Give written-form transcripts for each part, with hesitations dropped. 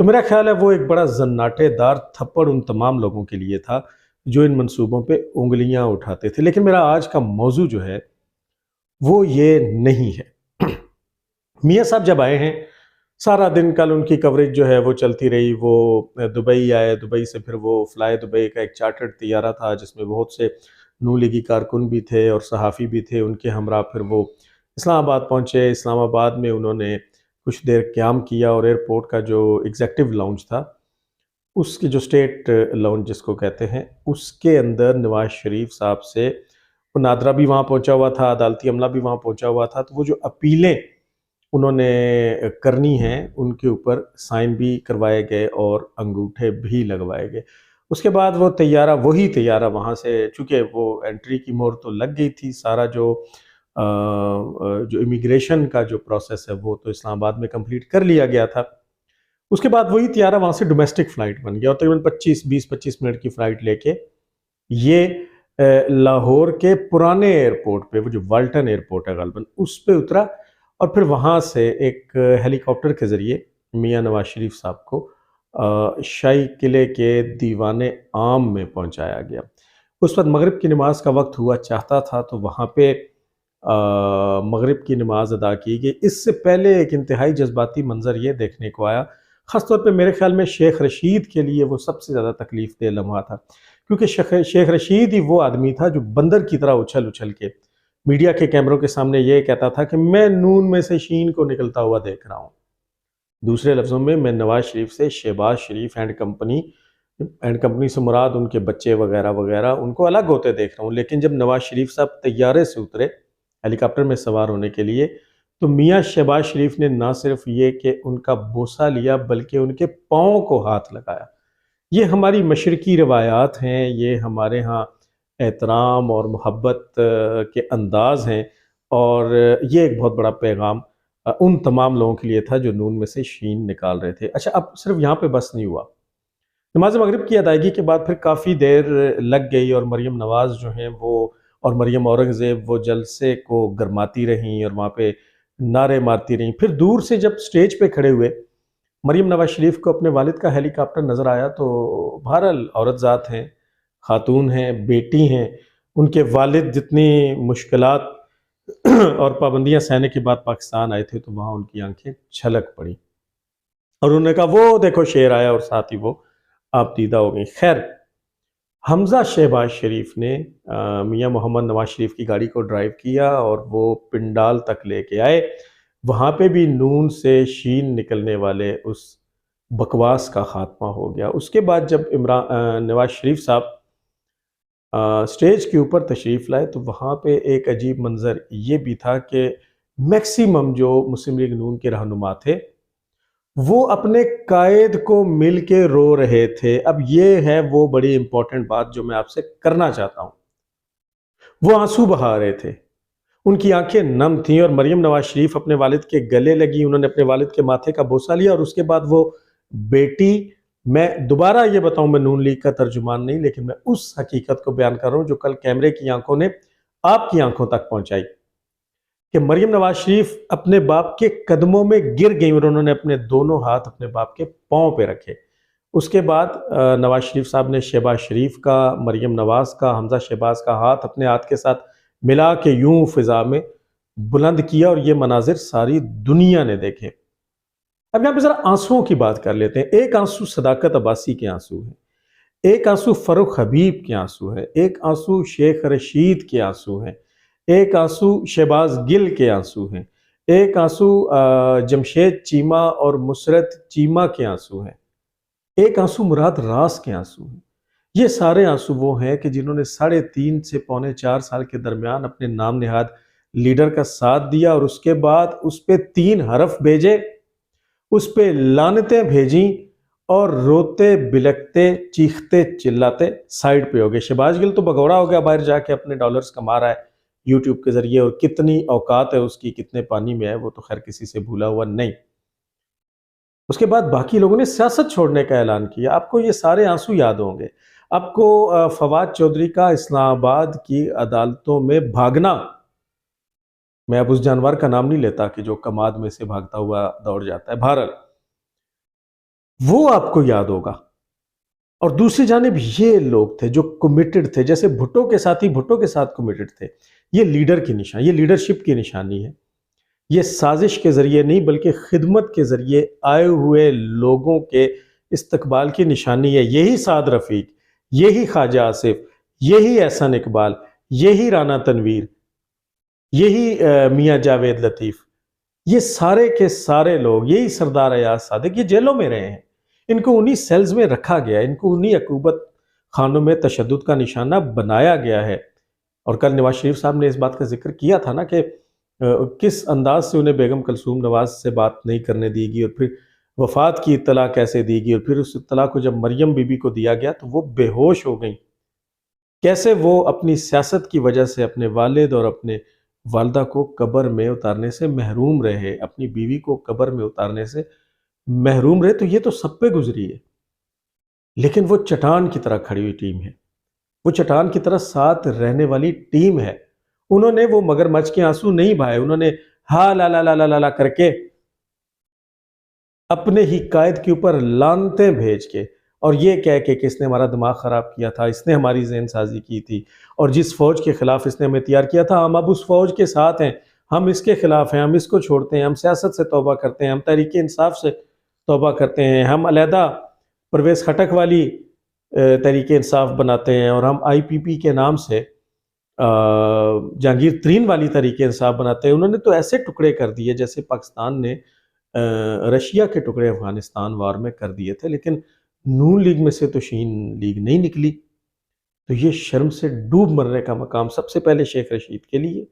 تو میرا خیال ہے وہ ایک بڑا زناٹے دار تھپڑ ان تمام لوگوں کے لیے تھا جو ان منصوبوں پہ انگلیاں اٹھاتے تھے۔ لیکن میرا آج کا موضوع جو ہے وہ یہ نہیں ہے۔ میاں صاحب جب آئے ہیں، سارا دن کل ان کی کوریج جو ہے وہ چلتی رہی، وہ دبئی آئے، دبئی سے پھر وہ فلائی دبئی کا ایک چارٹرڈ طیارہ تھا جس میں بہت سے نون لیگی کارکن بھی تھے اور صحافی بھی تھے، ان کے ہمراہ پھر وہ اسلام آباد پہنچے۔ اسلام آباد میں انہوں نے کچھ دیر قیام کیا اور ایئرپورٹ کا جو ایگزیکٹو لاؤنج تھا، اس کی جو اسٹیٹ لاؤنج جس کو کہتے ہیں، اس کے اندر نواز شریف صاحب سے وہ نادرہ بھی وہاں پہنچا ہوا تھا، عدالتی عملہ بھی وہاں پہنچا ہوا تھا، تو وہ جو اپیلیں انہوں نے کرنی ہیں ان کے اوپر سائن بھی کروائے گئے اور انگوٹھے بھی لگوائے گئے۔ اس کے بعد وہ طیارہ، وہی طیارہ وہاں سے، چونکہ وہ انٹری کی مہر تو لگ گئی تھی، سارا جو امیگریشن کا جو پروسیس ہے وہ تو اسلام آباد میں کمپلیٹ کر لیا گیا تھا۔ اس کے بعد وہی طیارہ وہاں سے ڈومیسٹک فلائٹ بن گیا اور تقریباً 25 منٹ کی فلائٹ لے کے یہ لاہور کے پرانے ایئرپورٹ پہ، وہ جو والٹن ایئرپورٹ ہے غالباً، اس پہ اترا اور پھر وہاں سے ایک ہیلی کاپٹر کے ذریعے میاں نواز شریف صاحب کو شاہی قلعے کے دیوان عام میں پہنچایا گیا۔ اس وقت مغرب کی نماز کا وقت ہوا چاہتا تھا تو وہاں پہ مغرب کی نماز ادا کی گئی۔ اس سے پہلے ایک انتہائی جذباتی منظر یہ دیکھنے کو آیا، خاص طور پہ میرے خیال میں شیخ رشید کے لیے وہ سب سے زیادہ تکلیف دہ لمحہ تھا، کیونکہ شیخ رشید ہی وہ آدمی تھا جو بندر کی طرح اچھل کے میڈیا کے کیمروں کے سامنے یہ کہتا تھا کہ میں نون میں سے شین کو نکلتا ہوا دیکھ رہا ہوں۔ دوسرے لفظوں میں نواز شریف سے شہباز شریف اینڈ کمپنی سے مراد ان کے بچے وغیرہ وغیرہ ان کو الگ ہوتے دیکھ رہا ہوں۔ لیکن جب نواز شریف صاحب طیارے سے اترے ہیلی کاپٹر میں سوار ہونے کے لیے، تو میاں شہباز شریف نے نہ صرف یہ کہ ان کا بوسہ لیا بلکہ ان کے پاؤں کو ہاتھ لگایا۔ یہ ہماری مشرقی روایات ہیں، یہ ہمارے ہاں احترام اور محبت کے انداز ہیں، اور یہ ایک بہت بڑا پیغام ان تمام لوگوں کے لیے تھا جو نون میں سے شین نکال رہے تھے۔ اچھا، اب صرف یہاں پہ بس نہیں ہوا، نماز مغرب کی ادائیگی کے بعد پھر کافی دیر لگ گئی اور مریم نواز جو ہیں وہ اور مریم اورنگزیب وہ جلسے کو گرماتی رہیں اور وہاں پہ نعرے مارتی رہیں۔ پھر دور سے جب سٹیج پہ کھڑے ہوئے، مریم نواز شریف کو اپنے والد کا ہیلی کاپٹر نظر آیا تو بہرحال عورت ذات ہیں، خاتون ہیں، بیٹی ہیں، ان کے والد جتنی مشکلات اور پابندیاں سہنے کے بعد پاکستان آئے تھے تو وہاں ان کی آنکھیں چھلک پڑی اور انہوں نے کہا وہ دیکھو شیر آیا، اور ساتھ ہی وہ آپ دیدہ ہو گئی۔ خیر، حمزہ شہباز شریف نے میاں محمد نواز شریف کی گاڑی کو ڈرائیو کیا اور وہ پنڈال تک لے کے آئے۔ وہاں پہ بھی نون سے شین نکلنے والے اس بکواس کا خاتمہ ہو گیا۔ اس کے بعد جب نواز شریف صاحب سٹیج کے اوپر تشریف لائے تو وہاں پہ ایک عجیب منظر یہ بھی تھا کہ میکسیمم جو مسلم لیگ نون کے رہنما تھے وہ اپنے قائد کو مل کے رو رہے تھے۔ اب یہ ہے وہ بڑی امپورٹنٹ بات جو میں آپ سے کرنا چاہتا ہوں۔ وہ آنسو بہا رہے تھے، ان کی آنکھیں نم تھیں، اور مریم نواز شریف اپنے والد کے گلے لگی، انہوں نے اپنے والد کے ماتھے کا بوسہ لیا، اور اس کے بعد وہ بیٹی، میں دوبارہ یہ بتاؤں میں نون لیگ کا ترجمان نہیں، لیکن میں اس حقیقت کو بیان کر رہا ہوں جو کل کیمرے کی آنکھوں نے آپ کی آنکھوں تک پہنچائی، کہ مریم نواز شریف اپنے باپ کے قدموں میں گر گئیں اور انہوں نے اپنے دونوں ہاتھ اپنے باپ کے پاؤں پہ رکھے۔ اس کے بعد نواز شریف صاحب نے شہباز شریف کا، مریم نواز کا، حمزہ شہباز کا ہاتھ اپنے ہاتھ کے ساتھ ملا کے یوں فضا میں بلند کیا، اور یہ مناظر ساری دنیا نے دیکھے۔ اب یہاں پہ ذرا آنسوؤں کی بات کر لیتے ہیں۔ ایک آنسو صداقت عباسی کے آنسو ہیں، ایک آنسو فروخ حبیب کے آنسو ہے، ایک آنسو شیخ رشید کے آنسو ہیں، ایک آنسو شہباز گل کے آنسو ہیں، ایک آنسو جمشید چیمہ اور مسرت چیمہ کے آنسو ہیں، ایک آنسو مراد راس کے آنسو ہیں۔ یہ سارے آنسو وہ ہیں کہ جنہوں نے 3.5 سے 4.25 سال کے درمیان اپنے نام نہاد لیڈر کا ساتھ دیا، اور اس کے بعد اس پہ 3 حرف بھیجے، اس پہ لعنتیں بھیجیں، اور روتے بلکتے چیختے چلاتے سائیڈ پہ ہو گئے۔ شہباز گل تو بگوڑا ہو گیا، باہر جا کے اپنے ڈالرز کما رہا ہے یوٹیوب کے ذریعے، اور کتنی اوقات ہے اس کی، کتنے پانی میں ہے، وہ تو خیر کسی سے بھولا ہوا نہیں۔ اس کے بعد باقی لوگوں نے سیاست چھوڑنے کا اعلان کیا۔ آپ کو یہ سارے آنسو یاد ہوں گے، آپ کو فواد چودھری کا اسلام آباد کی عدالتوں میں بھاگنا، میں اب اس جانور کا نام نہیں لیتا کہ جو کماد میں سے بھاگتا ہوا دوڑ جاتا ہے، بہرحال وہ آپ کو یاد ہوگا۔ اور دوسری جانب یہ لوگ تھے جو کمیٹڈ تھے، جیسے بھٹو کے ساتھی بھٹو کے ساتھ کمیٹڈ تھے۔ یہ لیڈر کی نشانی، یہ لیڈرشپ کی نشانی ہے۔ یہ سازش کے ذریعے نہیں بلکہ خدمت کے ذریعے آئے ہوئے لوگوں کے استقبال کی نشانی ہے۔ یہی سعد رفیق، یہی خواجہ آصف، یہی احسن اقبال، یہی رانا تنویر، یہی میاں جاوید لطیف، یہ سارے کے سارے لوگ، یہی سردار ایاز صادق، یہ جیلوں میں رہے ہیں۔ ان کو انہی سیلز میں رکھا گیا، ان کو انہی عقوبت خانوں میں تشدد کا نشانہ بنایا گیا ہے۔ اور کل نواز شریف صاحب نے اس بات کا ذکر کیا تھا نا کہ کس انداز سے انہیں بیگم کلثوم نواز سے بات نہیں کرنے دی گئی، اور پھر وفات کی اطلاع کیسے دی گئی، اور پھر اس اطلاع کو جب مریم بی بی کو دیا گیا تو وہ بے ہوش ہو گئیں۔ کیسے وہ اپنی سیاست کی وجہ سے اپنے والد اور اپنے والدہ کو قبر میں اتارنے سے محروم رہے، اپنی بیوی کو قبر میں اتارنے سے محروم رہے، تو یہ تو سب پہ گزری ہے۔ لیکن وہ چٹان کی طرح کھڑی ہوئی ٹیم ہے، وہ چٹان کی طرح ساتھ رہنے والی ٹیم ہے۔ انہوں نے وہ مگرمچھ کے آنسو نہیں بہائے، انہوں نے ہا لا لا لا لا لا کر کے اپنے ہی قائد کے اوپر لعنتیں بھیج کے، اور یہ کہہ کے کہ اس نے ہمارا دماغ خراب کیا تھا، اس نے ہماری ذہن سازی کی تھی، اور جس فوج کے خلاف اس نے ہمیں تیار کیا تھا ہم اب اس فوج کے ساتھ ہیں، ہم اس کے خلاف ہیں، ہم اس کو چھوڑتے ہیں، ہم سیاست سے توبہ کرتے ہیں، ہم تحریک انصاف سے توبہ کرتے ہیں، ہم علیحدہ پرویز خٹک والی تحریک انصاف بناتے ہیں، اور ہم آئی پی پی کے نام سے جہانگیر ترین والی تحریک انصاف بناتے ہیں۔ انہوں نے تو ایسے ٹکڑے کر دیے جیسے پاکستان نے رشیا کے ٹکڑے افغانستان وار میں کر دیے تھے، لیکن نون لیگ میں سے تو شین لیگ نہیں نکلی۔ تو یہ شرم سے ڈوب مرنے کا مقام سب سے پہلے شیخ رشید کے لیے،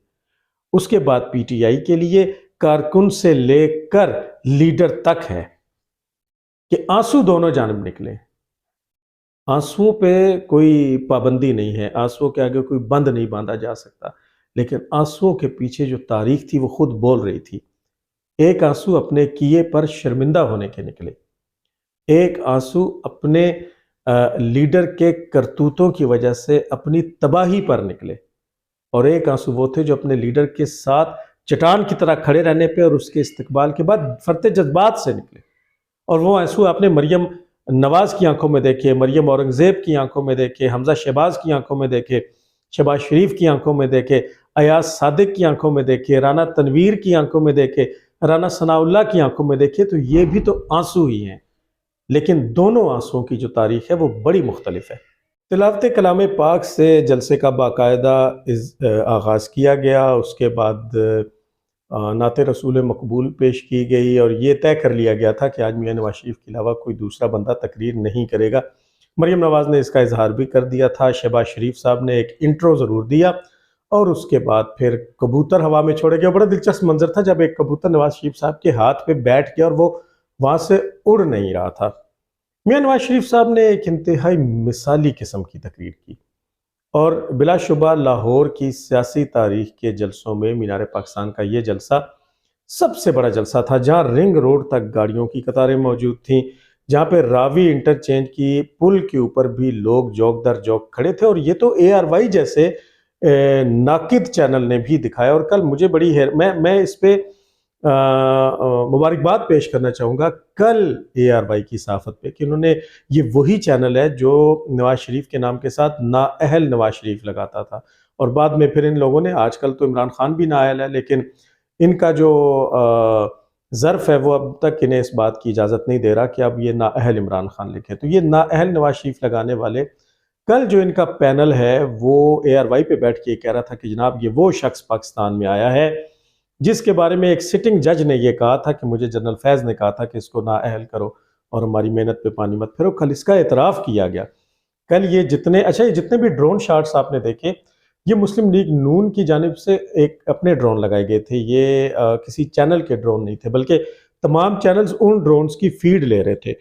اس کے بعد پی ٹی آئی کے لیے، کارکن سے لے کر لیڈر تک ہے کہ آنسو دونوں جانب نکلے۔ آنسوؤں پہ کوئی پابندی نہیں ہے، آنسوؤں کے آگے کوئی بند نہیں باندھا جا سکتا، لیکن آنسوؤں کے پیچھے جو تاریخ تھی وہ خود بول رہی تھی۔ ایک آنسو اپنے کیے پر شرمندہ ہونے کے نکلے، ایک آنسو اپنے لیڈر کے کرتوتوں کی وجہ سے اپنی تباہی پر نکلے، اور ایک آنسو وہ تھے جو اپنے لیڈر کے ساتھ چٹان کی طرح کھڑے رہنے پہ اور اس کے استقبال کے بعد فرط جذبات سے نکلے۔ اور وہ آنسو آپ نے مریم نواز کی آنکھوں میں دیکھے، مریم اورنگزیب کی آنکھوں میں دیکھے، حمزہ شہباز کی آنکھوں میں دیکھے، شہباز شریف کی آنکھوں میں دیکھے، ایاز صادق کی آنکھوں میں دیکھے، رانا تنویر کی آنکھوں میں دیکھے، رانا ثناء اللہ کی آنکھوں میں دیکھے، تو یہ بھی تو آنسو ہی ہیں، لیکن دونوں آنسوؤں کی جو تاریخ ہے وہ بڑی مختلف ہے۔ تلاوت کلام پاک سے جلسے کا باقاعدہ آغاز کیا گیا، اس کے بعد نعت رسول مقبول پیش کی گئی، اور یہ طے کر لیا گیا تھا کہ آج میاں نواز شریف کے علاوہ کوئی دوسرا بندہ تقریر نہیں کرے گا۔ مریم نواز نے اس کا اظہار بھی کر دیا تھا، شہباز شریف صاحب نے ایک انٹرو ضرور دیا، اور اس کے بعد پھر کبوتر ہوا میں چھوڑے گئے۔ بڑا دلچسپ منظر تھا جب ایک کبوتر نواز شریف صاحب کے ہاتھ پہ بیٹھ گیا اور وہ وہاں سے اڑ نہیں رہا تھا۔ میاں نواز شریف صاحب نے ایک انتہائی مثالی قسم کی تقریر کی، اور بلا شبہ لاہور کی سیاسی تاریخ کے جلسوں میں مینار پاکستان کا یہ جلسہ سب سے بڑا جلسہ تھا، جہاں رنگ روڈ تک گاڑیوں کی قطاریں موجود تھیں، جہاں پہ راوی انٹرچینج کی پل کے اوپر بھی لوگ جوک در جوک کھڑے تھے، اور یہ تو اے آر وائی جیسے ناقد چینل نے بھی دکھایا۔ اور کل مجھے بڑی میں اس پہ مبارکباد پیش کرنا چاہوں گا کل اے آر وائی کی صحافت پہ، کہ انہوں نے، یہ وہی چینل ہے جو نواز شریف کے نام کے ساتھ نااہل نواز شریف لگاتا تھا، اور بعد میں پھر ان لوگوں نے، آج کل تو عمران خان بھی نااہل ہے، لیکن ان کا جو ظرف ہے وہ اب تک انہیں اس بات کی اجازت نہیں دے رہا کہ اب یہ نااہل عمران خان لکھے۔ تو یہ نااہل نواز شریف لگانے والے، کل جو ان کا پینل ہے وہ اے آر وائی پہ بیٹھ کے کہہ رہا تھا کہ جناب یہ وہ شخص پاکستان میں آیا ہے جس کے بارے میں ایک سٹنگ جج نے یہ کہا تھا کہ مجھے جنرل فیض نے کہا تھا کہ اس کو نااہل کرو اور ہماری محنت پہ پانی مت پھرو۔ کل اس کا اعتراف کیا گیا۔ کل یہ جتنے بھی ڈرون شاٹس آپ نے دیکھے، یہ مسلم لیگ نون کی جانب سے ایک اپنے ڈرون لگائے گئے تھے، یہ کسی چینل کے ڈرون نہیں تھے، بلکہ تمام چینلز ان ڈرونز کی فیڈ لے رہے تھے،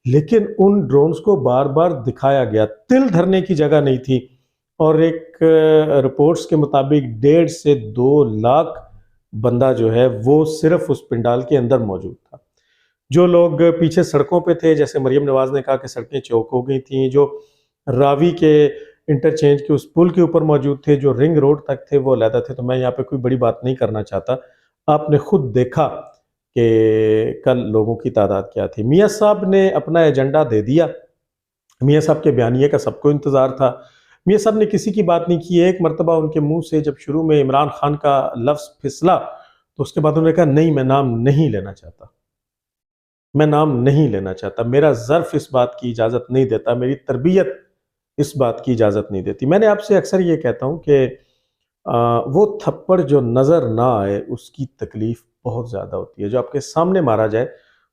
لیکن ان ڈرونز کو بار بار دکھایا گیا، تل دھرنے کی جگہ نہیں تھی، اور ایک رپورٹس کے مطابق 1.5 سے 2 لاکھ بندہ جو ہے وہ صرف اس پنڈال کے اندر موجود تھا۔ جو لوگ پیچھے سڑکوں پہ تھے، جیسے مریم نواز نے کہا کہ سڑکیں چوک ہو گئی تھیں، جو راوی کے انٹرچینج کے اس پل کے اوپر موجود تھے، جو رنگ روڈ تک تھے، وہ علیحدہ تھے۔ تو میں یہاں پہ کوئی بڑی بات نہیں کرنا چاہتا، آپ نے خود دیکھا کہ کل لوگوں کی تعداد کیا تھی۔ میاں صاحب نے اپنا ایجنڈا دے دیا، میاں صاحب کے بیانیے کا سب کو انتظار تھا، میاں صاحب نے کسی کی بات نہیں کی۔ ایک مرتبہ ان کے منہ سے جب شروع میں عمران خان کا لفظ پھسلا تو اس کے بعد انہوں نے کہا نہیں، میں نام نہیں لینا چاہتا، میں نام نہیں لینا چاہتا، میرا ظرف اس بات کی اجازت نہیں دیتا، میری تربیت اس بات کی اجازت نہیں دیتی۔ میں نے آپ سے اکثر یہ کہتا ہوں کہ وہ تھپڑ جو نظر نہ آئے اس کی تکلیف بہت زیادہ ہوتی ہے، جو آپ کے سامنے مارا جائے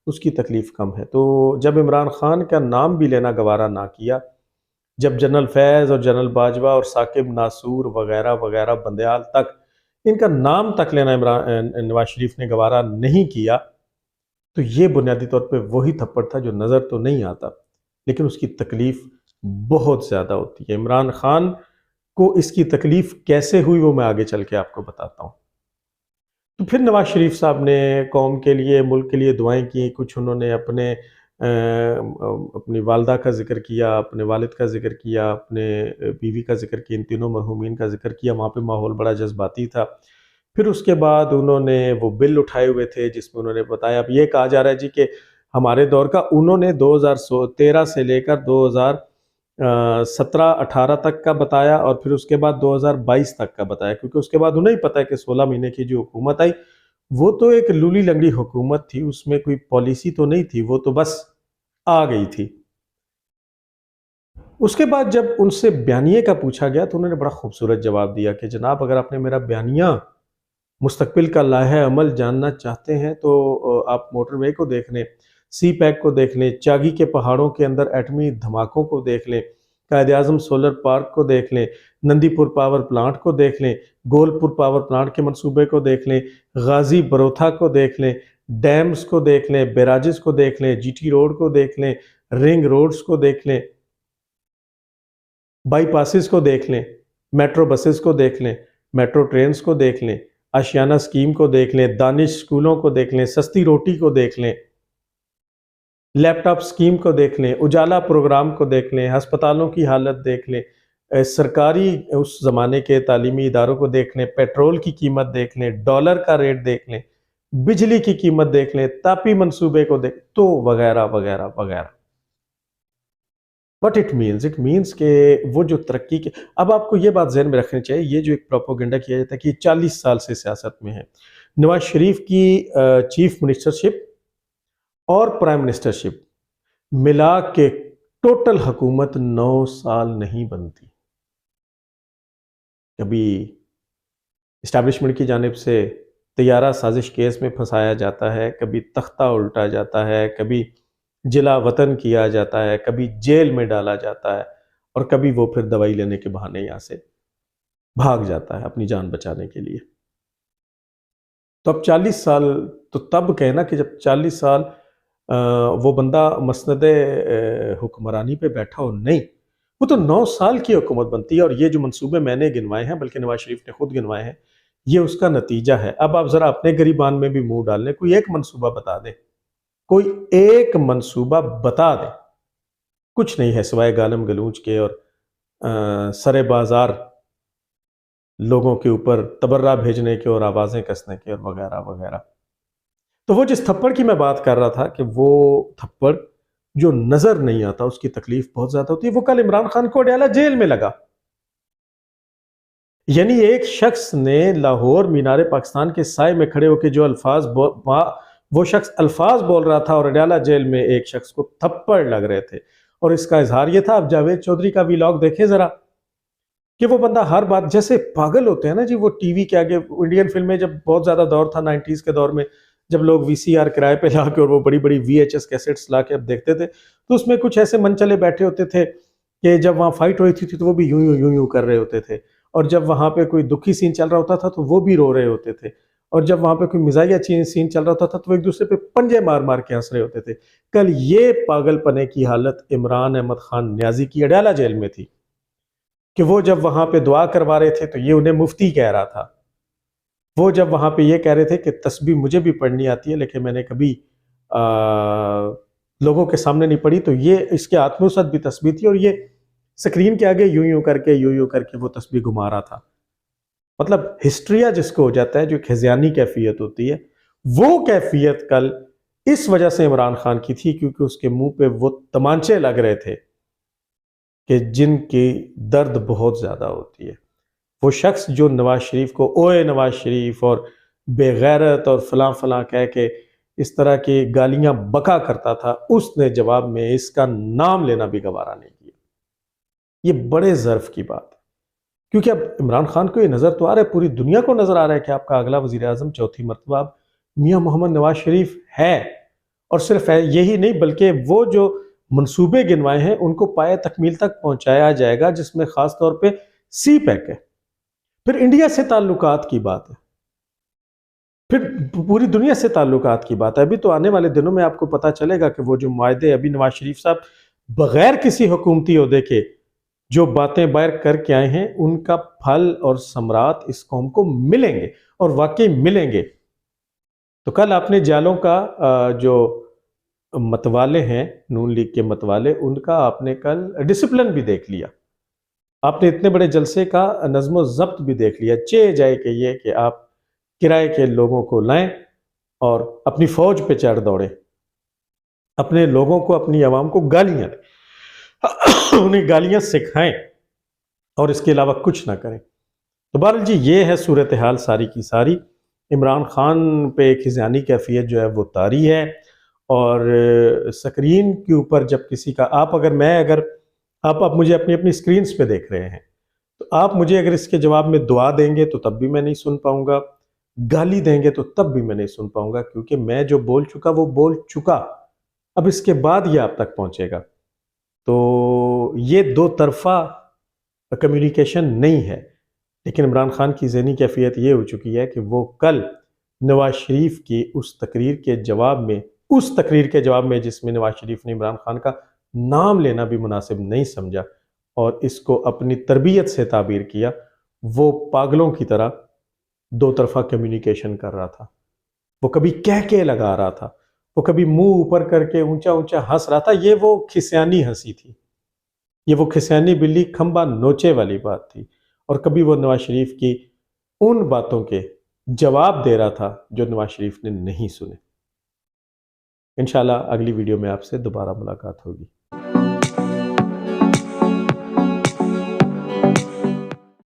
اس کی تکلیف کم ہے۔ تو جب عمران خان کا نام بھی لینا گوارا نہ کیا، جب جنرل فیض اور جنرل باجوہ اور ثاقب ناصور وغیرہ وغیرہ بندیال تک ان کا نام تک لینا نواز شریف نے گوارا نہیں کیا، تو یہ بنیادی طور پہ وہی تھپڑ تھا جو نظر تو نہیں آتا لیکن اس کی تکلیف بہت زیادہ ہوتی ہے۔ عمران خان کو اس کی تکلیف کیسے ہوئی وہ میں آگے چل کے آپ کو بتاتا ہوں۔ تو پھر نواز شریف صاحب نے قوم کے لیے، ملک کے لیے دعائیں کی، کچھ انہوں نے اپنی والدہ کا ذکر کیا، اپنے والد کا ذکر کیا، اپنے بیوی کا ذکر کیا، ان تینوں مرحومین کا ذکر کیا۔ وہاں پہ ماحول بڑا جذباتی تھا۔ پھر اس کے بعد انہوں نے وہ بل اٹھائے ہوئے تھے جس میں انہوں نے بتایا، اب یہ کہا جا رہا ہے جی کہ ہمارے دور کا، انہوں نے 2013 سے لے کر 2017-18 تک کا بتایا اور پھر اس کے بعد 2022 تک کا بتایا، کیونکہ اس کے بعد انہیں پتہ ہے کہ 16 مہینے کی جو حکومت آئی وہ تو ایک لولی لنگڑی حکومت تھی، اس میں کوئی پالیسی تو نہیں تھی، وہ تو بس آ گئی تھی۔ اس کے بعد جب ان سے بیانیے کا پوچھا گیا تو انہوں نے بڑا خوبصورت جواب دیا کہ جناب اگر آپ نے میرا بیانیہ مستقبل کا لائحہ عمل جاننا چاہتے ہیں تو آپ موٹر وے کو دیکھ لیں، سی پیک کو دیکھ لیں، چاگی کے پہاڑوں کے اندر ایٹمی دھماکوں کو دیکھ لیں، قائد اعظم سولر پارک کو دیکھ لیں، نندی پور پاور پلانٹ کو دیکھ لیں، گول پور پاور پلانٹ کے منصوبے کو دیکھ لیں، غازی بروتھا کو دیکھ لیں، ڈیمز کو دیکھ لیں، بیراجز کو دیکھ لیں، جی ٹی روڈ کو دیکھ لیں، رنگ روڈز کو دیکھ لیں، بائی پاسز کو دیکھ لیں، میٹرو بسز کو دیکھ لیں، میٹرو ٹرینز کو دیکھ لیں، آشیانہ اسکیم کو دیکھ لیں، دانش اسکولوں کو دیکھ لیں، سستی روٹی کو دیکھ لیں، لیپ ٹاپ اسکیم کو دیکھ لیں، اجالا پروگرام کو دیکھ لیں، ہسپتالوں کی حالت دیکھ لیں، سرکاری اس زمانے کے تعلیمی اداروں کو دیکھ لیں، پیٹرول کی قیمت دیکھ لیں، ڈالر کا ریٹ دیکھ لیں، بجلی کی قیمت دیکھ لیں، تاپی منصوبے کو دیکھ تو وغیرہ وغیرہ وغیرہ۔ What it means کہ وہ جو ترقی کے، اب آپ کو یہ بات ذہن میں رکھنی چاہیے، یہ جو ایک پروپوگنڈا کیا جاتا ہے کہ 40 سال سے سیاست میں ہے، نواز شریف کی چیف منسٹرشپ اور پرائم منسٹرشپ ملا کے ٹوٹل حکومت 9 سال نہیں بنتی۔ کبھی اسٹیبلشمنٹ کی جانب سے طیارہ سازش کیس میں پھنسایا جاتا ہے، کبھی تختہ الٹا جاتا ہے، کبھی جلا وطن کیا جاتا ہے، کبھی جیل میں ڈالا جاتا ہے، اور کبھی وہ پھر دوائی لینے کے بہانے یہاں سے بھاگ جاتا ہے اپنی جان بچانے کے لیے۔ تو اب 40 سال تو تب کہنا کہ جب 40 سال وہ بندہ مسند حکمرانی پہ بیٹھا ہو، نہیں، وہ تو 9 سال کی حکومت بنتی ہے۔ اور یہ جو منصوبے میں نے گنوائے ہیں، بلکہ نواز شریف نے خود گنوائے ہیں، یہ اس کا نتیجہ ہے۔ اب آپ ذرا اپنے گریبان میں بھی منہ ڈال لیں، کوئی ایک منصوبہ بتا دیں، کوئی ایک منصوبہ بتا دیں۔ کچھ نہیں ہے سوائے گالم گلوچ کے اور سرے بازار لوگوں کے اوپر تبرہ بھیجنے کے اور آوازیں کسنے کے اور وغیرہ وغیرہ۔ تو وہ جس تھپڑ کی میں بات کر رہا تھا کہ وہ تھپڑ جو نظر نہیں آتا اس کی تکلیف بہت زیادہ ہوتی ہے، وہ کل عمران خان کو اڈیالہ جیل میں لگا۔ یعنی ایک شخص نے لاہور مینار پاکستان کے سائے میں کھڑے ہو کے جو وہ شخص الفاظ بول رہا تھا، اور اڈیالہ جیل میں ایک شخص کو تھپڑ لگ رہے تھے، اور اس کا اظہار یہ تھا۔ اب جاوید چودھری کا ویلاگ دیکھیں ذرا، کہ وہ بندہ ہر بات جیسے پاگل ہوتے ہیں نا جی، وہ ٹی وی کے آگے انڈین فلمیں جب بہت زیادہ دور تھا 90s کے دور میں، جب لوگ وی سی آر کرائے پہ لا کے اور وہ بڑی بڑی وی ایچ ایس کیسٹس لا کے اب دیکھتے تھے، تو اس میں کچھ ایسے من چلے بیٹھے ہوتے تھے کہ جب وہاں فائٹ ہوئی تھی تو وہ بھی یوں کر رہے ہوتے تھے، اور جب وہاں پہ کوئی دکھی سین چل رہا ہوتا تھا تو وہ بھی رو رہے ہوتے تھے، اور جب وہاں پہ کوئی مزاحیہ سین چل رہا ہوتا تھا تو وہ ایک دوسرے پہ پنجے مار مار کے ہنس رہے ہوتے تھے۔ کل یہ پاگل پنے کی حالت عمران احمد خان نیازی کی اڈیالہ جیل میں تھی، کہ وہ جب وہاں پہ دعا کروا رہے تھے تو یہ انہیں مفتی کہہ رہا تھا، وہ جب وہاں پہ یہ کہہ رہے تھے کہ تسبیح مجھے بھی پڑھنی آتی ہے لیکن میں نے کبھی لوگوں کے سامنے نہیں پڑھی، تو یہ اس کے ہاتھ میں اس وقت بھی تسبیح تھی، اور یہ سکرین کے آگے یوں کر کے وہ تسبیح گھما رہا تھا۔ مطلب ہسٹریہ جس کو ہو جاتا ہے، جو ایک ہذیانی کیفیت ہوتی ہے، وہ کیفیت کل اس وجہ سے عمران خان کی تھی کیونکہ اس کے منہ پہ وہ تمانچے لگ رہے تھے کہ جن کی درد بہت زیادہ ہوتی ہے. وہ شخص جو نواز شریف کو اوئے نواز شریف اور بے غیرت اور فلاں فلاں کہہ کے اس طرح کی گالیاں بکا کرتا تھا، اس نے جواب میں اس کا نام لینا بھی گوارا نہیں کیا. یہ بڑے ظرف کی بات ہے کیونکہ اب عمران خان کو یہ نظر تو آ رہا ہے، پوری دنیا کو نظر آ رہا ہے کہ آپ کا اگلا وزیر اعظم چوتھی مرتبہ اب میاں محمد نواز شریف ہے. اور صرف یہی نہیں بلکہ وہ جو منصوبے گنوائے ہیں ان کو پائے تکمیل تک پہنچایا جائے گا، جس میں خاص طور پہ سی پیک ہے. پھر انڈیا سے تعلقات کی بات ہے، پھر پوری دنیا سے تعلقات کی بات ہے. ابھی تو آنے والے دنوں میں آپ کو پتا چلے گا کہ وہ جو معاہدے ابھی نواز شریف صاحب بغیر کسی حکومتی عہدے کے جو باتیں باہر کر کے آئے ہیں ان کا پھل اور ثمرات اس قوم کو ملیں گے اور واقعی ملیں گے. تو کل آپ نے جالوں کا جو متوالے ہیں نون لیگ کے متوالے، ان کا آپ نے کل ڈسپلن بھی دیکھ لیا. آپ نے اتنے بڑے جلسے کا نظم و ضبط بھی دیکھ لیا. جائے کہ یہ کہ آپ کرائے کے لوگوں کو لائیں اور اپنی فوج پہ چڑھ دوڑیں، اپنے لوگوں کو اپنی عوام کو گالیاں دیں، انہیں گالیاں سکھائیں اور اس کے علاوہ کچھ نہ کریں. تو بہرحال جی یہ ہے صورتحال ساری کی ساری. عمران خان پہ ایک ہذیانی کیفیت جو ہے وہ طاری ہے، اور سکرین کے اوپر جب کسی کا آپ مجھے اپنی سکرینز پہ دیکھ رہے ہیں تو آپ مجھے اگر اس کے جواب میں دعا دیں گے تو تب بھی میں نہیں سن پاؤں گا، گالی دیں گے تو تب بھی میں نہیں سن پاؤں گا، کیونکہ میں جو بول چکا وہ بول چکا. اب اس کے بعد یہ آپ تک پہنچے گا. تو یہ دو طرفہ کمیونیکیشن نہیں ہے. لیکن عمران خان کی ذہنی کیفیت یہ ہو چکی ہے کہ وہ کل نواز شریف کی اس تقریر کے جواب میں جس میں نواز شریف نے عمران خان کا نام لینا بھی مناسب نہیں سمجھا اور اس کو اپنی تربیت سے تعبیر کیا، وہ پاگلوں کی طرح دو طرفہ کمیونیکیشن کر رہا تھا. وہ کبھی کہہ کے لگا رہا تھا، وہ کبھی منہ اوپر کر کے اونچا اونچا ہنس رہا تھا. یہ وہ کھسیانی ہنسی تھی، یہ وہ کھسیانی بلی کھمبا نوچے والی بات تھی. اور کبھی وہ نواز شریف کی ان باتوں کے جواب دے رہا تھا جو نواز شریف نے نہیں سنے. انشاءاللہ اگلی ویڈیو میں آپ سے دوبارہ ملاقات ہوگی.